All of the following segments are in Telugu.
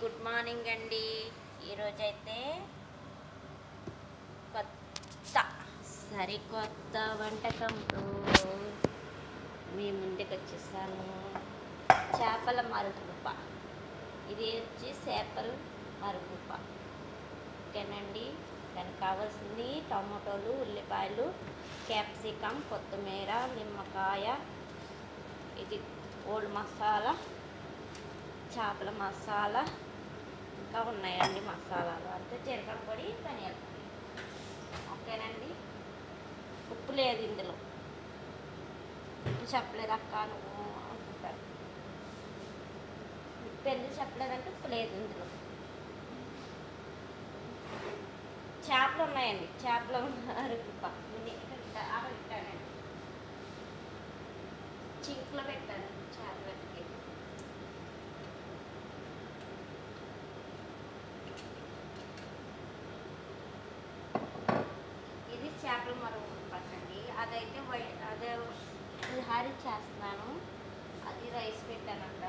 గుడ్ మార్నింగ్ అండి. ఈరోజైతే కొత్త సరికొత్త వంటకంతో మీ ముందుకు వచ్చేసాను. చేపల మరుగుప. ఇది వచ్చి చేపల మరుగుప. ఓకేనండి. దానికి కావాల్సింది టమాటోలు, ఉల్లిపాయలు, క్యాప్సికమ్, కొత్తిమీర, నిమ్మకాయ, ఇది ఓల్డ్ మసాలా, చేపల మసాలా, ఇంకా ఉన్నాయండి మసాలాలు. అంటే జీలకర్ర పొడి, ధనియాల పొడి. ఓకేనండి. ఉప్పు లేదు ఇందులో. ఉప్పు చెప్పలేదు అక్క నువ్వు అనుకుంటారు. ఉప్పు ఎందుకు చెప్పలేదంటే ఉప్పు లేదు ఇందులో. చేపలు ఉన్నాయండి. చేపలు పెట్టానండి. చింక్లో పెట్టాను చేపలకి. ఇది చేపల మరుగు పట్టండి. అదైతే అదే పులిహార చేస్తున్నాను. అది రైస్ పెట్టానంట.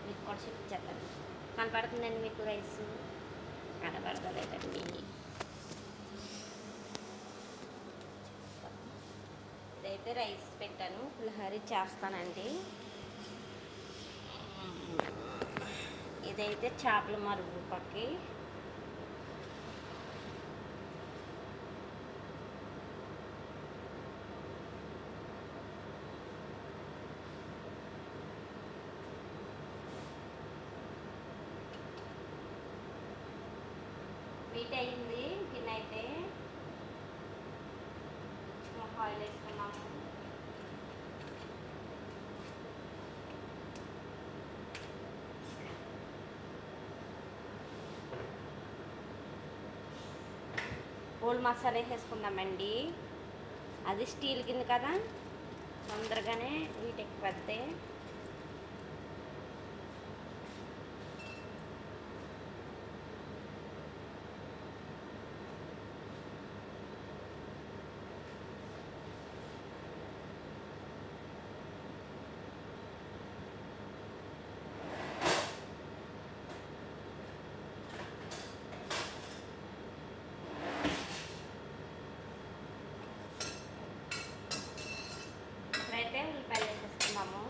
మీకు కూడా చూపించేస్తాను. కనపడుతుందండి మీకు రైస్? కనపడతలేదండి. ఇదైతే రైస్ పెట్టాను. పులిహార చేస్తానండి. ఇదైతే చేపల మరుగు పక్కి. వీట్ అయింది. గిన్నె అయితే ఆయిల్ వేసుకున్నాము. ఓల్డ్ మసాలా వేసుకుందామండి. అది స్టీల్ గిన్నె కదా, తొందరగానే వీటికి పెడితే. ఇప్పుడైతే ఉల్లిపాయలు వేసేసుకున్నాము.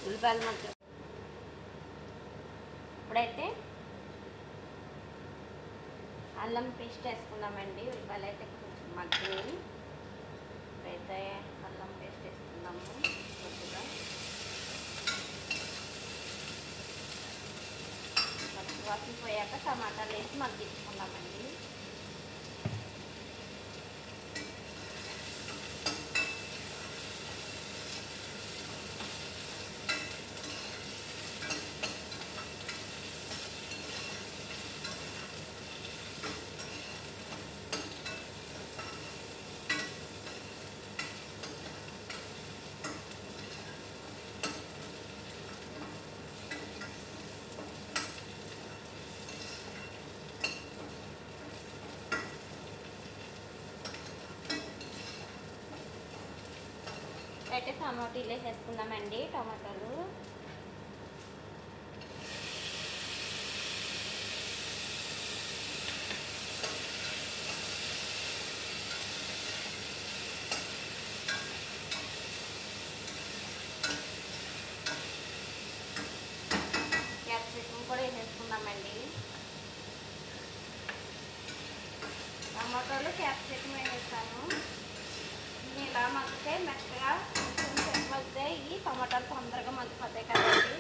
ఉల్లిపాయలు మధ్య. ఇప్పుడైతే అల్లం పేస్ట్ వేసుకుందామండి. ఉల్లిపాయలు అయితే కొంచెం మగ్గినాయి. ఇప్పుడైతే అల్లం పేస్ట్ వేసుకుందాము కొద్దిగా. పచ్చివాసన పోయాక టమాటాలు వేసి మగ్గించుకుందామండి. అయితే టమాటాలు వేసేసుకుందామండి. టమాటాలు క్యాప్సికమ్ కూడా వేసేసుకుందామండి. టమాటాలు క్యాప్సికమ్ వేసేస్తాను. ఇలా మగ్గితే మెత్తగా కొంచెం మగ్గితే ఈ టమాటాలు తొందరగా మగ్గిపోతాయి కదండి.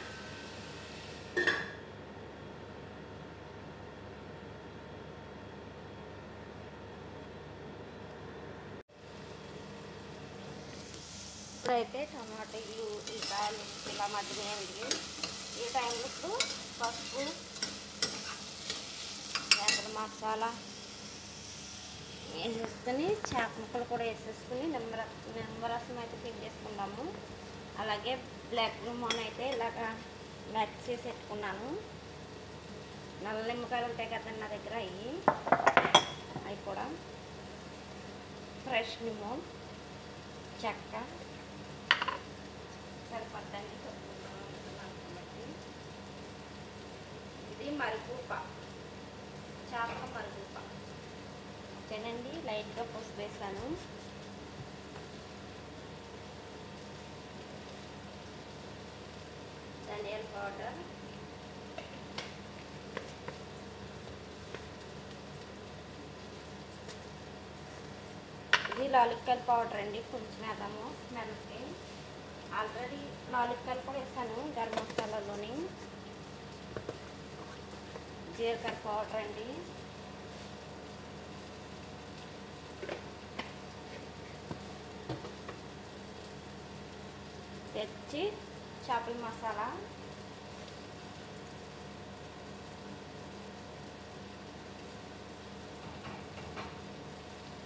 ఇప్పుడైతే టమాటాలు, ఉల్లిపాయలు ఇలా మగ్గినాయండి. ఈ టైంలో ఇప్పుడు పసుపు, చేపల మసాలా వేసేసుకొని చేప ముక్కలు కూడా వేసేసుకుని నిమ్మరసం అయితే పిండేసుకుందాము. అలాగే బ్లాక్ లెమన్ అయితే ఇలాగా మ్యాచ్ చేసి పెట్టుకున్నాను. నల్ల నిమ్మకాయలు ఉంటాయి కదండి నా దగ్గర, అవి కూడా ఫ్రెష్ లెమన్, చెక్క సరిపడ్డానికి పెట్టుకున్నాను. ఇది మరుగుప, చేపల మరుగుప తినండి. లైట్గా పసుపు వేసాను. ధనియాల పౌడర్, ఇది లాలిక్కాయల పౌడర్ అండి, కొంచెం వేద్దాము స్మెల్కి. ఆల్రెడీ లాలిక్కాయలు కూడా వేసాను గరం మసాలాలోని. జీలకర్ర పౌడర్ అండి, తెచ్చి చేపల మసాలా,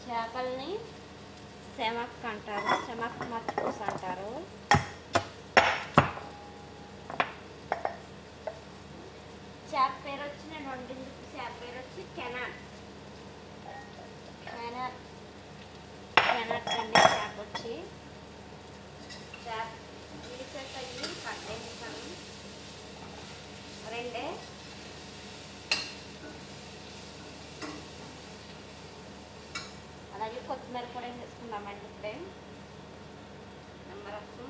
చేపల్ని సెమక్ అంటారు, సెమక్ మర్చిపోస్ అంటారు. చేప పేరు వచ్చి నేను వండింది, చేప పేరు వచ్చి కెనాట్ అండి. చేప వచ్చి చేప పీసెస్ అయ్యి కట్ చేస్తాను రెండే. అలాగే కొత్తిమీర కూడా వేసుకుందామండి ఇప్పుడే. నిమ్మరసం,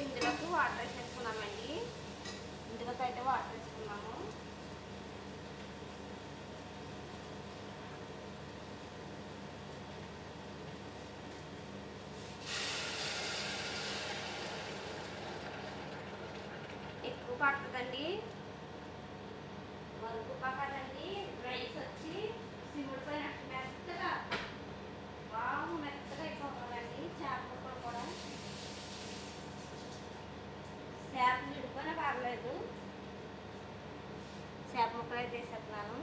ఇందులోకి వాటర్ వేసేసుకున్నామండి. ఇందులోకి అయితే వాటర్ వేసుకున్నాము. ఎక్కువ పడుతుందండి, మరుగు పక్కదండి. రైస్ వచ్చి సిమ్ముడిపోయినట్టు మెత్తగా, బాగా మెత్తగా అయిపోతుందండి. చేప ముక్కలు కూడా చేప విడిపోయినా పర్లేదు. చేప ముక్కలు అయితే వేసేస్తున్నాను.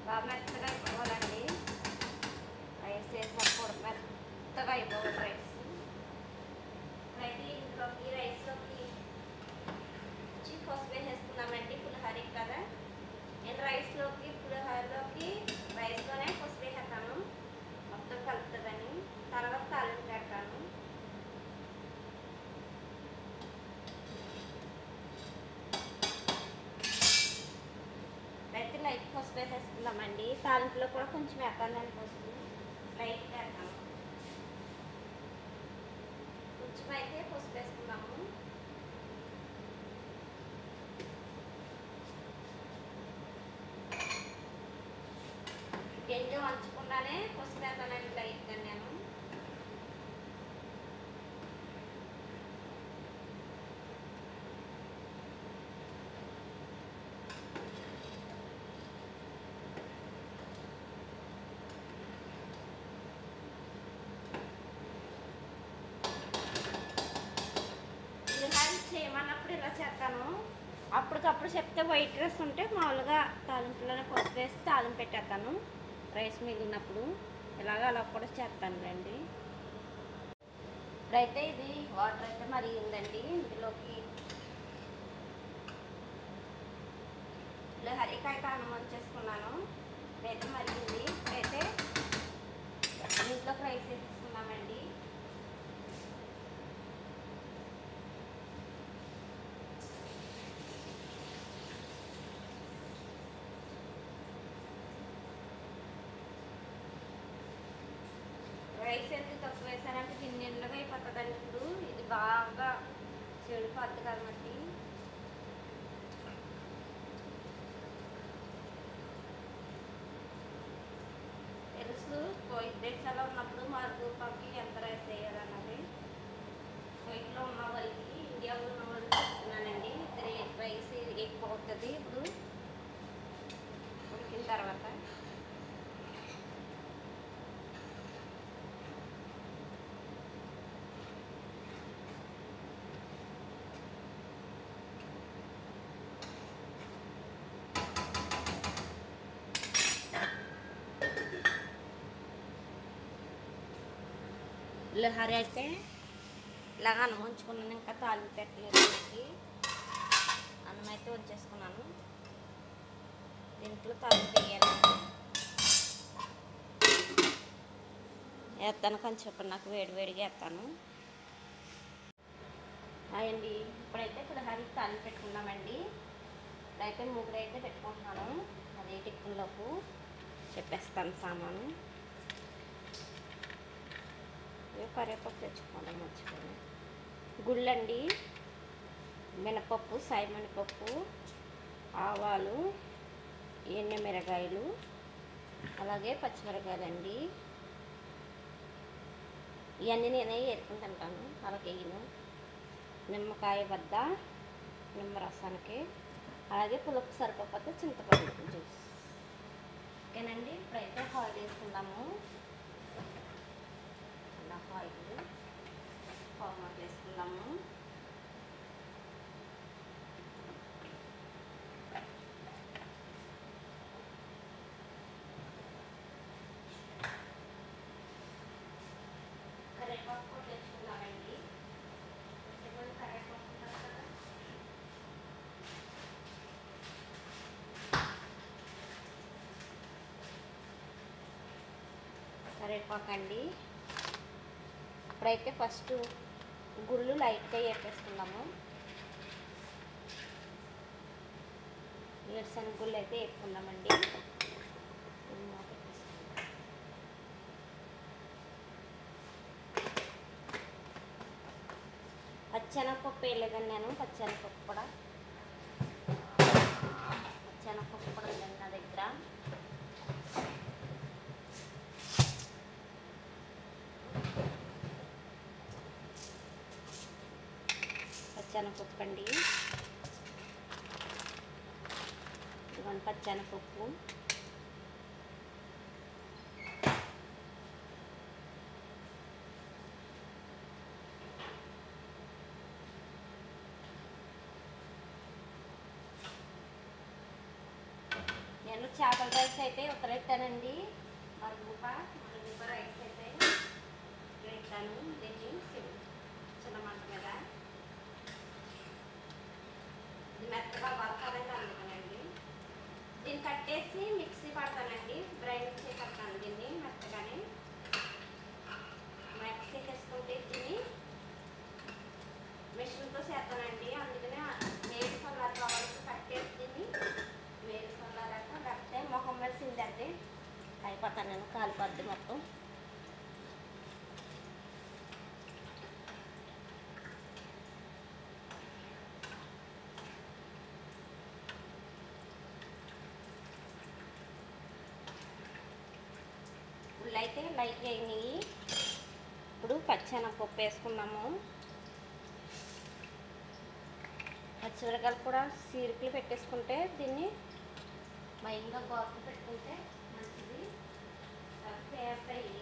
బాగా మెత్తగా అయిపోవాలండి రైస్ వేసినప్పుడు, మెత్తగా అయిపోవాలి రైస్. ఇప్పుడైతే ఇంట్లోకి రైస్లోకి పసుపు వేసేసుకున్నామండి. పులిహోర కదా, నేను రైస్లోకి పులిహోరలోకి రైస్లోనే పసుపు వేసేస్తాను, మొత్తం కలుపుతుందని. తర్వాత తాలింపు పెడతాను. అయితే లైట్ పసుపు వేసేసుకుందామండి. తాలింపులో కూడా కొంచెం వేస్తానండి పసుపు, లైట్ వేస్తాను. కొంచెం అయితే పసుపు వేసుకున్నాము. గింజ వంచకుండానే పసుపు వేస్తానండి లైట్గా నేను. చేయమన్నప్పుడు ఇలా చేస్తాను. అప్పటికప్పుడు చెప్తే వైట్ రైస్ ఉంటే మామూలుగా తాలింపులోనే పసుపు వేసి తాలింపు పెట్టేస్తాను. రైస్ మిగిలినప్పుడు ఇలాగ అలా కూడా చేస్తానులేండి. ఇప్పుడైతే ఇది వాటర్ అయితే మరిగిందండి. ఇందులోకి హరికాయ కారం వచ్చేసుకున్నాను. ఇప్పుడైతే మరిగింది. ఇప్పుడైతే ఇంట్లోకి రైస్ వేసేసుకున్నామండి. రైస్ ఎందుకు తక్కువ వేసారంటే దీన్ని నిండుగా అయిపోతుందండి. ఇప్పుడు ఇది బాగా చెడిపోద్ది కాబట్టి తెలుసు. దేశాల్లో ఉన్నప్పుడు మరుగుపాకి ఎంత రైస్ వేయాలన్నది బయటలో ఉన్న వాళ్ళకి, ఇండియాలో ఉన్న వాళ్ళకి చెప్తున్నానండి. రైస్ ఎక్కువ అవుతుంది ఇప్పుడు ఉడికిన తర్వాత. లహరి అయితే ఇలాగ అన్నం ఉంచుకున్నాను, ఇంకా తాలింపు పెట్టలేదు. అన్నం అయితే ఉంచేసుకున్నాను. దీంట్లో తాలింపు వేయాలి. వేస్తాను కొంచెం, ఇప్పుడు నాకు వేడివేడిగా వేస్తాను. అదండి ఇప్పుడైతే పులిహోర తాలింపు పెట్టుకున్నామండి. ఇప్పుడైతే ముగ్గురు అయితే పెట్టుకుంటున్నాను. అదే టిక్కుల్లోపు చెప్పేస్తాను సామాను. కరివేపాకు తెచ్చుకోవడం మర్చిపోయాను. గుళ్ళండి, మినపప్పు, సాయిమినపప్పు, ఆవాలు, ఎండుమిరగాయలు, అలాగే పచ్చిమిరకాయలండి. ఇవన్నీ నేనే ఏరుకుని తింటాను. అలాగే నిమ్మకాయ వద్ద నిమ్మరసానికి, అలాగే పులుపు సరిపోతే చింతపండు జ్యూస్. ఓకేనండి. ఇప్పుడైతే ఆయిల్ వేసుకుందాము. ఆయిల్ ఫార్మర్ వేసుకుందాము. కరివేపాకు తెచ్చుకున్నామండి. కరివేపాకు అండి. ఇప్పుడైతే ఫస్ట్ గుళ్ళు లైట్గా వేపేసుకుందాము. వేరుశనగ గుళ్ళు అయితే వేపుకుందామండి. పచ్చెనగపప్పు వేయలేదండి నేను. పచ్చెనగపప్పు కూడా ఉందండి నా దగ్గర. పచ్చెనగపప్పు అండి, ఇదిగోండి పచ్చెనగపప్పు. నేను చేపల రైస్ అయితే ఉత్తరెట్టానండి. మరుగుప రైస్ అయితే పెట్టాను. దీన్ని చిన్న మంట మీద ఇది మెత్తగా బతకాలని అనుకున్నానండి. దీన్ని కట్టేసి మిక్సీ పడతానండి, గ్రైండ్ చేసేస్తాను. దీన్ని మెత్తగానే మిక్సీ చేసుకుంటే దీన్ని మిషన్తో చేస్తానండి. అందుకనే వేడి సొల్లారి వరకు కట్టేసి దీన్ని వేడి సొల్లారాక కట్టే మొహం మీద సిందండి అయిపోతాను నేను, కాలిపోద్ది మొత్తం. అయితే లైట్గా అయినాయి. ఇప్పుడు పచ్చెనగపప్పు వేసుకున్నాము. పచ్చిమిరకాయలు కూడా సీరికలు పెట్టేసుకుంటే దీన్ని మైన్గా బాగా పెట్టుకుంటే మంచిది. వేస్తాయి.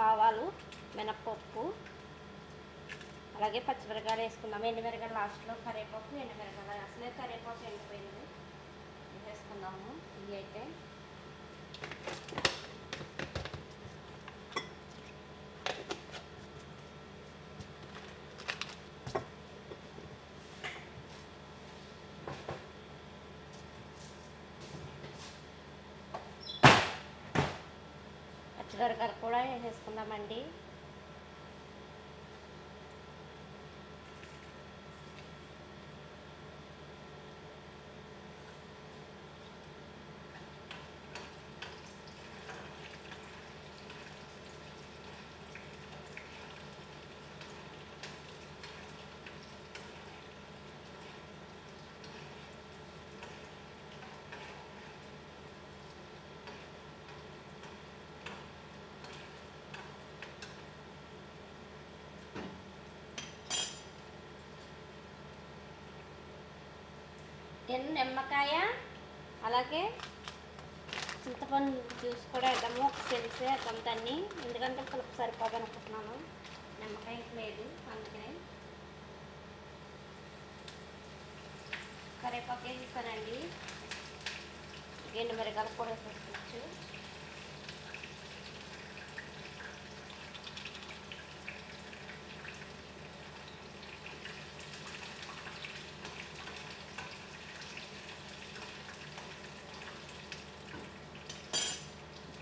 ఆవాలు, మినపప్పు, అలాగే పచ్చిమిరకాయలు వేసుకుందాం. ఎండుమిరకాయలు లాస్ట్లో, కరివేపాకు, ఎండుమిరకాయలు. అసలే కరివేపాకు ఎండిపోయింది, వేసుకుందాము. ఇవి అయితే పచ్చిమిరకాయలు కూడా వేసేసుకుందామండి. నిమ్మకాయ అలాగే చింతపండు జ్యూస్ కూడా వేద్దాము. ఒక సెల్సే కొంతన్ని, ఎందుకంటే పులుపు సరిపోదనుకుంటున్నాను. నిమ్మకాయ లేదు అందుకనే. కరివేపాకు వేసేసానండి. ఎండుమిరకాయలు కూడా వేసేసుకోవచ్చు.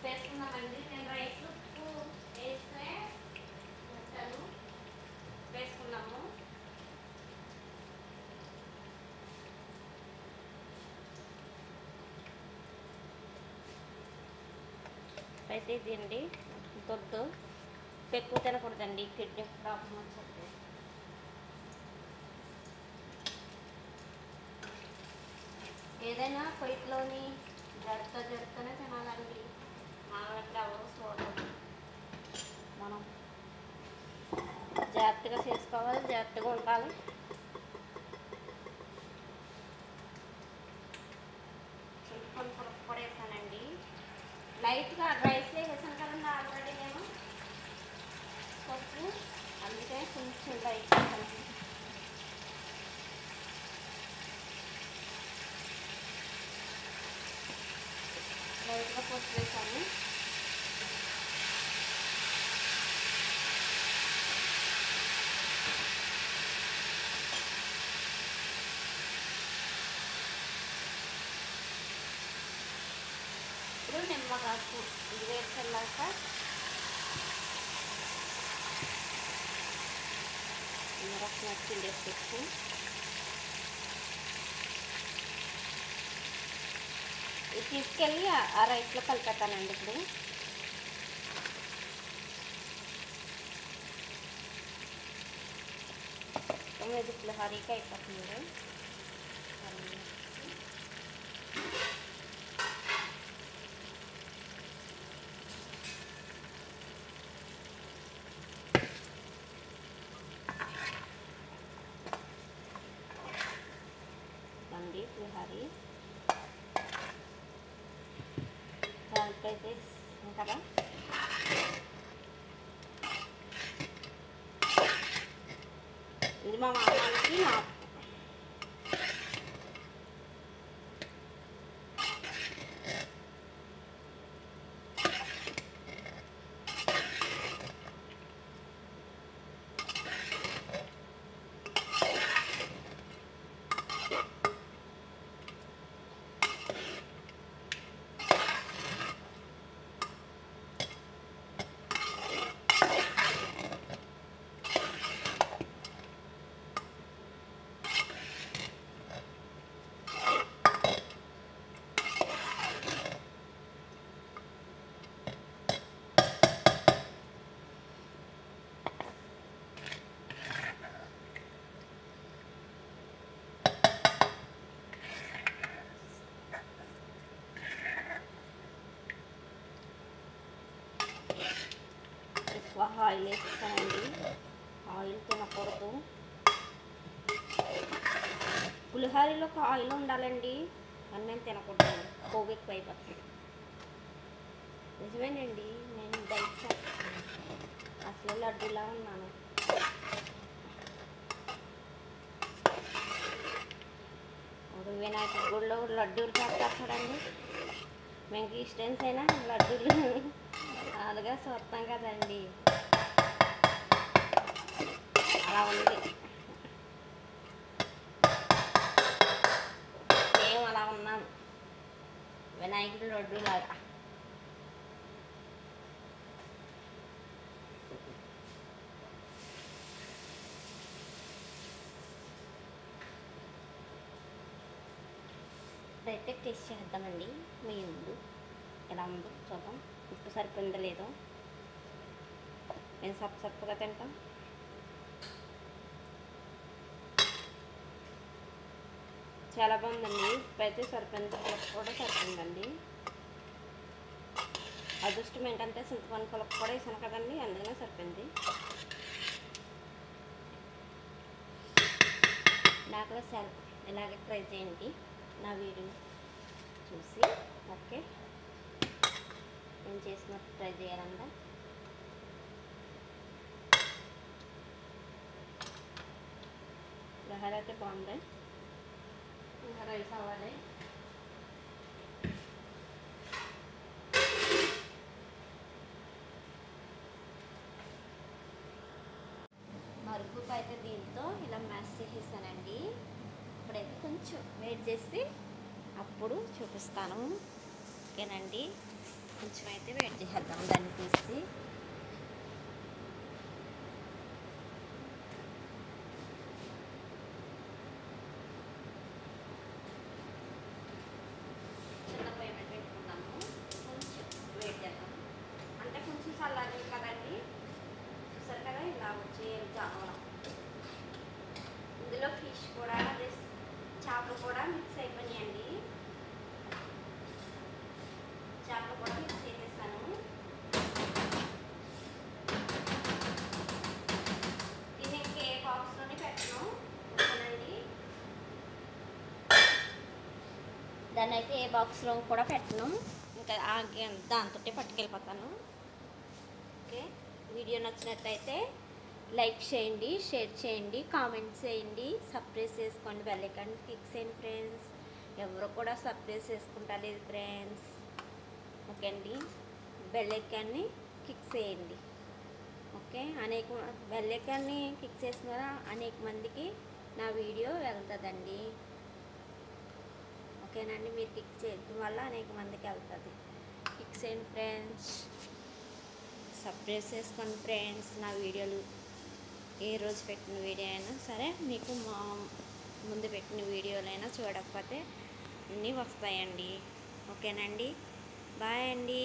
వేసుకున్నామండి. నేను రైస్ ఉప్పు వేస్తే వేస్తాను. వేసుకున్నాము. అయితే ఇదండి దొడ్డు ఎక్కువ తినకూడదండి, కిడ్నీ ప్రాబ్లం వచ్చేది. ఏదైనా పొయ్యిలోని జరుగుతూనే తినాలండి. మనం జాగ్రత్తగా చేసుకోవాలి, జాగ్రత్తగా ఉండాలి. చింతపండు పులుపు కూడా వేసానండి. లైట్గా రైస్ వేసాను కదండి ఆల్రెడీ నేను పప్పు, అందుకే కొంచెం లైట్ వేసాను. లైట్గా పప్పు వేసాను. ఇప్పుడు నిమ్మకాయ ఇది వేసుకెళ్ళాక రసం వచ్చింది వేసేసి ఇది తీసుకెళ్ళి ఆ రైస్లో కలిపెట్టానండి. ఇప్పుడు ఇది పులిహోరకి అయిపోతుంది. పులిహోర దానికైతే కదా ఇది మా మామానికి నాకు ఆయిల్ వేస్తానండి. ఆయిల్ తినకూడదు. పులిహోరలో ఆయిల్ ఉండాలండి, అన్నం తినకూడదు, కొవ్వు ఎక్కువ అయిపోతుంది. నిజమేనండి, నేను డైట్ చేస్తాను, అసలు లడ్డూలా ఉన్నాను. లడ్డూలు చేస్తారు చూడండి. మేము క్రిస్టియన్స్ అయినా లడ్డూలు అలాగా చూస్తాం కదండి. అలా ఉంది, మేము అలా ఉన్నాం వినాయకుడి లడ్డూలాగా. అయితే టేస్ట్ చేద్దామండి మీ ముందు. ఎలా ఉందో చూద్దాం. ఉప్పు సరిపోయిందో లేదో. మేము సప్పుగా తింటాం. చాలా బాగుందండి. ఉప్పు అయితే సరిపోయింది, పులుపు కూడా సరిపోయిందండి. అదృష్టం ఏంటంటే చింతపండు పులుపు కూడా వేసాను కదండి, అందుకనే సరిపోయింది. నాకు ఇలాగే ట్రై చేయండి నా వీడియో చూసి. ఓకే, నేను చేసినట్టు ట్రై చేయాలంట. లహర్ అయితే బాగుంది. ఇంకా రైస్ అవ్వాలి. మరుగుకు అయితే దీంతో ఇలా మ్యాష్ చేసేసానండి. ఇప్పుడైతే కొంచెం వెయిట్ చేసి అప్పుడు చూపిస్తాను. ఓకేనండి, కొంచెం అయితే వెయిట్ చేసేద్దాం దాన్ని తీసి. చిన్న పొయ్యి మీద పెట్టుకున్నాము, కొంచెం వెయిట్ చేద్దాం. అంటే కొంచెం చల్లారి కదండి, చూసారు కదా ఇలా వచ్చేయాలి జావలం. ఇందులో ఫిష్ కూడా చేపలు కూడా మిక్స్ అయిపోయాయండి. చేపలు కూడా మిక్స్ చేసేసాను. దీన్ని ఇంకే బాక్స్లోనే పెట్టను. ఓకేనండి, దాన్ని అయితే ఏ బాక్స్లో కూడా పెట్టను, ఇంకా దాంతో పట్టుకెళ్ళిపోతాను. ఓకే, వీడియో నచ్చినట్లయితే లైక్ చేయండి, షేర్ చేయండి, కామెంట్స్ చేయండి, సబ్స్క్రైబ్ చేసుకోండి, బెల్ ఐకాన్ క్లిక్ చేయండి ఫ్రెండ్స్. ఎవరు కూడా సబ్స్క్రైబ్ చేసుకుంటా లేదు ఫ్రెండ్స్. ఓకే అండి, బెల్ ఐకాన్ని క్లిక్ చేయండి. ఓకే, బెల్ ఐకాన్ని క్లిక్ చేసిన వల్ల అనేక మందికి నా వీడియో వెళ్తుందండి. ఓకేనండి, మీరు క్లిక్ చేయడం వల్ల అనేక మందికి వెళ్తుంది. క్లిక్ చేయండి ఫ్రెండ్స్, సబ్స్క్రైబ్ చేసుకోండి ఫ్రెండ్స్. నా వీడియోలు ఏ రోజు పెట్టిన వీడియో అయినా సరే మీకు మా ముందు పెట్టిన వీడియోలైనా చూడకపోతే అన్నీ వస్తాయండి. ఓకేనండి, బాయ్ అండి.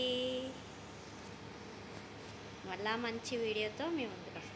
మళ్ళా మంచి వీడియోతో మీ ముందుకు వస్తాం.